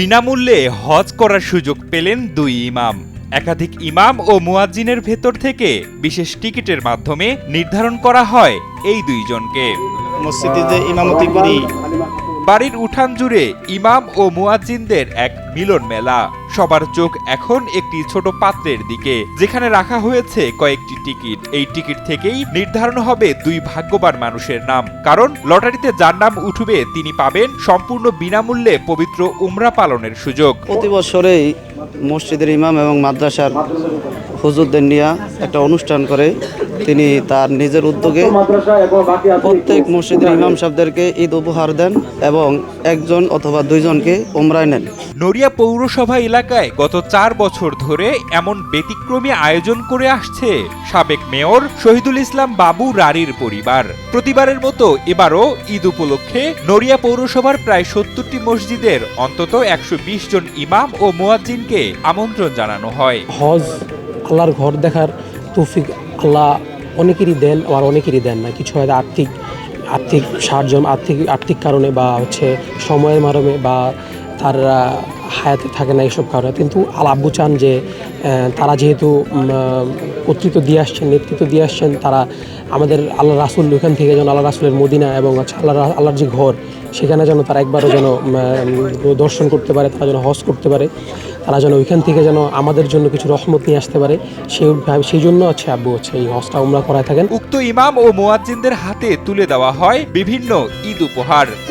বিনামূল্যে হজ করার সুযোগ পেলেন দুই ইমাম। একাধিক ইমাম ও মুয়াজ্জিনের ভেতর থেকে বিশেষ টিকিটের মাধ্যমে নির্ধারণ করা হয় এই দুইজনকে। মসজিদে যে ইমামতি করি, বাড়ির উঠান জুড়ে ইমাম ও মুয়াজ্জিনদের এক মিলন মেলা। সবার চোখ এখন একটি ছোট পাত্রের দিকে, যেখানে রাখা হয়েছে কয়েকটি টিকিট। এই টিকিট থেকেই নির্ধারণ হবে দুই ভাগ্যবান মানুষের নাম, কারণ লটারিতে যার নাম উঠবে তিনি পাবেন সম্পূর্ণ বিনামূল্যে পবিত্র উমরা পালনের সুযোগ। প্রতি বছরেই মসজিদের ইমাম এবং মাদ্রাসার হুজুরদের নিয়ে একটা অনুষ্ঠান করে। তিনি তার নিজের উদ্যোগে প্রত্যেক মসজিদের ইমাম সাহেবদেরকে ঈদ উপহার দেন এবং একজন অথবা দুইজনকে উমরায় নেন। নড়িয়া পৌরসভা এলাকায় গত 4 বছর ধরে এমন ব্যতিক্রমী আয়োজন করে আসছে সাবেক মেয়র শহীদুল ইসলাম বাবু রারির পরিবার। প্রতিবারের মতো এবারও ঈদ উপলক্ষে নড়িয়া পৌরসভার প্রায় 70টি মসজিদের অন্তত 120 জন ইমাম ও মুয়াজ্জিনকে আমন্ত্রণ জানানো হয়। হজ আল্লাহর ঘর দেখার তৌফিক আল্লাহ অনেকেরই দেন, আবার অনেকেরই দেন না। কিছু হয়তো আর্থিক সাহায্য, আর্থিক কারণে বা সময়ের মাধ্যমে বা তার হায়াতে থাকে না এইসব কারণে। কিন্তু আব্বু চান যে তারা যেহেতু কর্তৃত্ব দিয়ে আসছেন, নেতৃত্ব দিয়ে আসছেন, তারা আমাদের আল্লাহ রাসুল ওখান থেকে যেন আল্লাহ রাসুলের মদিনা এবং আল্লাহর যে ঘর, সেখানে যেন তারা একবারও যেন দর্শন করতে পারে, তারা যেন হজ করতে পারে, তারা যেন ওইখান থেকে যেন আমাদের জন্য কিছু রহমত নিয়ে আসতে পারে। সেই জন্য আব্বু এই হজটা উমরা করায় থাকেন। উক্ত ইমাম ও মুয়াজ্জিনদের হাতে তুলে দেওয়া হয় বিভিন্ন ঈদ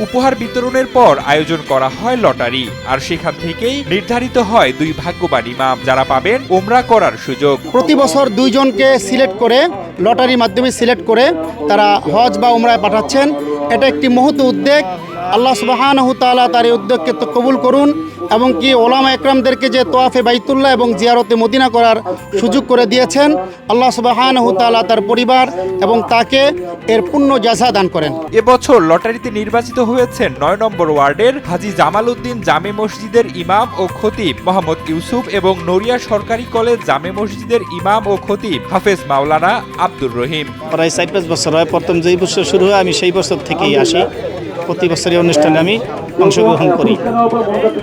উপহার বিতরণের পর আয়োজন করা হয় লটারি, আর সেখান থেকেই নির্ধারিত হয় দুই ভাগ্যবান ইমাম, যারা পাবেন উমরা করার সুযোগ। প্রতি বছর দুইজনকে সিলেক্ট করে লটারির মাধ্যমে সিলেক্ট করে তারা হজ বা উমরায় পাঠাচ্ছেন। এটা একটি মহৎ উদ্যোগ। আল্লাহ সুবহানাহু তাআলা তার এই উদ্যোগকে কবুল করুন এবং কি ওলামা একরামদেরকে যে তোয়াফে বাইতুল্লাহ এবং জিয়ারতে মদিনা করার সুযোগ করে দিয়েছেন, আল্লাহ সুবহানাহু তাআলা তার পরিবার এবং তাকে এর পূর্ণ জাযা দান করেন। এবছর লটারিতে নির্বাচিত হয়েছেন 9 নম্বর ওয়ার্ডের হাজী জামাল উদ্দিন জামে মসজিদের ইমাম ও খতিব মোহাম্মদ ইউসুফ এবং নড়িয়া সরকারি কলেজ জামে মসজিদের ইমাম ও খতিব হাফেজ মাওলানা আব্দুর রহিম। প্রায় 4-5 বছর হয়। প্রথম যেই বছর শুরু হয় আমি সেই বছর থেকেই আসি। প্রতি বছরই অনুষ্ঠানে আমি অংশগ্রহণ করি।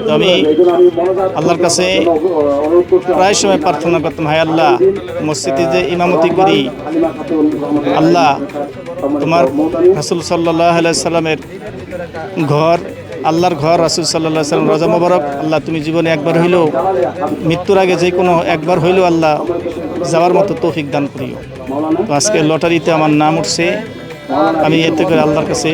তো আমি আল্লাহর কাছে প্রায় সময় প্রার্থনা করতাম, হায় আল্লাহ, মসজিদে যে ইমামতি করি, আল্লাহ তোমার রাসূল সাল্লাল্লাহু আলাইহি সাল্লামের ঘর, আল্লাহর ঘর, রাসূল সাল্লাল্লাহু আলাইহি সাল্লাম রওজা মোবারক, আল্লাহ তুমি জীবনে একবার হইলেও, মৃত্যুর আগে যে কোনো একবার হইলেও আল্লাহ যাওয়ার মতো তৌফিক দান করিও। তো আজকে লটারিতে আমার নাম উঠছে। আমি এতে করে আল্লাহর কাছে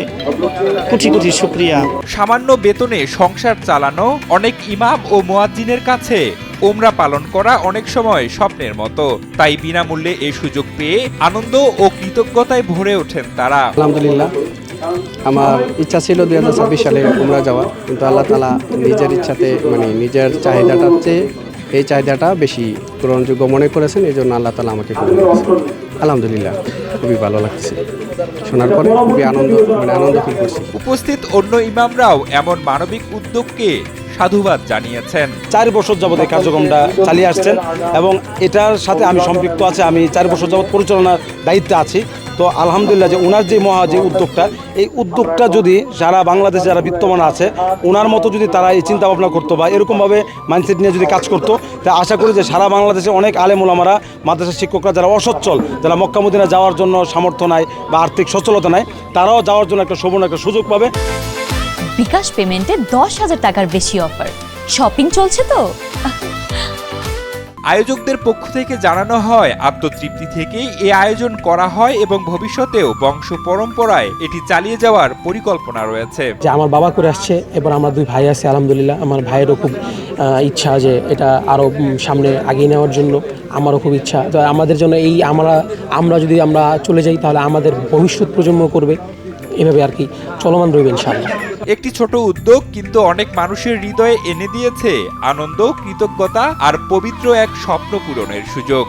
কোটি কোটি শুকরিয়া। সামান্য বেতনে সংসার চালানো অনেক ইমাম ও মুয়াজ্জিনের কাছে উমরা পালন করা অনেক সময় স্বপ্নের মতো। তাই বিনামূল্যে এই সুযোগ পেয়ে আনন্দ ও কৃতজ্ঞতায় ভরে ওঠেন তারা। আলহামদুলিল্লাহ, আমার ইচ্ছা ছিল 2026 সালে উমরা যাওয়ার, কিন্তু আল্লাহ তাআলা নিজের ইচ্ছাতে নিজের চাহিদাটার চেয়ে এই চাহিদাটা বেশি গ্রহণযোগ্য মনে করেছেন। এই জন্য আল্লাহ তাআলা আমাকে কবুল করেছেন। আলহামদুলিল্লাহ, খুবই ভালো লাগছে। শোনার পরে খুবই আনন্দ ফিল করছি। উপস্থিত অন্য ইমামরাও এমন মানবিক উদ্যোগকে সাধুবাদ জানিয়েছেন। 4 বছর যাবত এই কার্যক্রমটা চালিয়ে আসছেন এবং এটার সাথে আমি সম্পৃক্ত আছি। আমি 4 বছর যাবত পরিচালনার দায়িত্বে আছি। তো আলহামদুলিল্লাহ, যে ওনার যে উদ্যোগটা, এই উদ্যোগটা যদি সারা বাংলাদেশে যারা বিত্তমান আছে ওনার মতো যদি তারা এই চিন্তা ভাবনা করতো বা এরকমভাবে মাইন্ডসেট নিয়ে যদি কাজ করতো, তা আশা করি যে সারা বাংলাদেশে অনেক আলেম ওলামারা, মাদ্রাসা শিক্ষকরা যারা অসচ্ছল, যারা মক্কা মদিনা যাওয়ার জন্য সামর্থ্য নাই বা আর্থিক সচ্ছলতা নাই, তারাও যাওয়ার জন্য একটা সুবর্ণ একটা সুযোগ পাবে। বিকাশ পেমেন্টে 10,000 টাকার বেশি অফার। শপিং চলছে তো। আয়োজকদের পক্ষ থেকে জানানো হয়, আত্মতৃপ্তি থেকেই এই আয়োজন করা হয় এবং ভবিষ্যতেও বংশ পরম্পরায় এটি চালিয়ে যাওয়ার পরিকল্পনা রয়েছে। যে আমার বাবা করে আসছে, এবার আমরা 2 ভাই আছি। আলহামদুলিল্লাহ, আমার ভাইয়েরও খুব ইচ্ছা যে এটা আরও সামনে এগিয়ে নেওয়ার জন্য। আমারও খুব ইচ্ছা। তো আমাদের জন্য আমরা যদি আমরা চলে যাই, তাহলে আমাদের ভবিষ্যৎ প্রজন্ম করবে। এভাবে আর কি চলমান রইবে ইনশাআল্লাহ। একটি ছোট উদ্যোগ কিন্তু অনেক মানুষের হৃদয়ে এনে দিয়েছে আনন্দ, কৃতজ্ঞতা আর পবিত্র এক স্বপ্ন পূরণের সুযোগ।